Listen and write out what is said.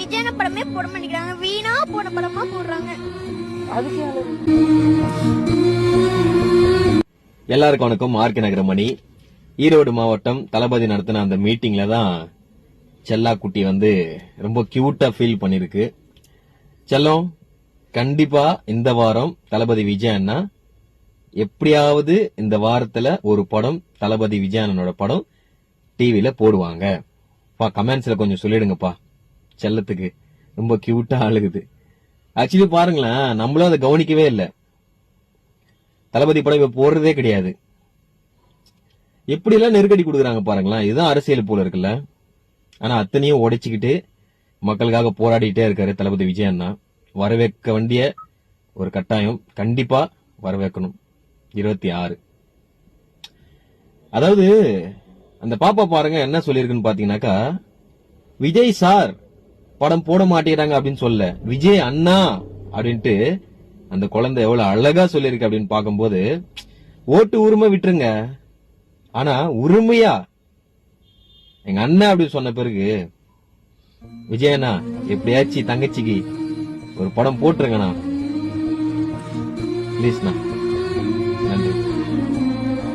விஜயன படமே போட மாட்டேங்கிறாங்க, வீணா போன படமா போடுறாங்க. எல்லாருக்கும் வணக்கம். ஆர்கே நகரமணி. ஈரோடு மாவட்டம் தளபதி நடத்தின அந்த மீட்டிங்ல தான் செல்லா குட்டி வந்து ரொம்ப கியூட்டா ஃபீல் பண்ணிருக்கு. செல்லம், கண்டிப்பா இந்த வாரம் தளபதி விஜய் அண்ணா எப்படியாவது இந்த வாரத்துல ஒரு படம் தளபதி விஜய் அண்ணனோட படம் டிவில போடுவாங்க. கமெண்ட்ஸ்ல கொஞ்சம் சொல்லிடுங்கப்பா. செல்லத்துக்கு ரொம்ப கியூட்டா அழுகுது. ஆக்சுவலி பாருங்களேன், நம்மளும் அதை கவனிக்கவே இல்லை. தளபதி படம் இப்ப போடுறதே கிடையாது. எப்படி எல்லாம் நெருக்கடி கொடுக்குறாங்க பாருங்களேன். இதுதான் அரசியல் போல இருக்குல்ல. ஆனா அத்தனையும் உடைச்சுக்கிட்டு மக்களுக்காக போராடிட்டே இருக்காரு தளபதி விஜய் அண்ணா. வரவேற்க வேண்டிய ஒரு கட்டாயம், கண்டிப்பா வரவேற்கணும். 26. அதாவது அந்த பாப்பா பாருங்க என்ன சொல்லிருக்குன்னு பாத்தீங்கன்னாக்கா, விஜய் சார் படம் போட மாட்டேங்கிறாங்க அப்படின்னு சொல்ல, விஜய் அண்ணா அப்படின்ட்டு அந்த குழந்தை எவ்வளவு அழகா சொல்லிருக்கு அப்படின்னு பாக்கும்போது, ஓட்டு உரிமை விட்டுருங்க, ஆனா உரிமையா எங்க அண்ணா அப்படின்னு சொன்ன பிறகு, விஜயண்ணா எப்படியாச்சும் தங்கச்சிக்கு ஒரு படம் போட்டுருங்கண்ணா, பிளீஸ்ண்ணா.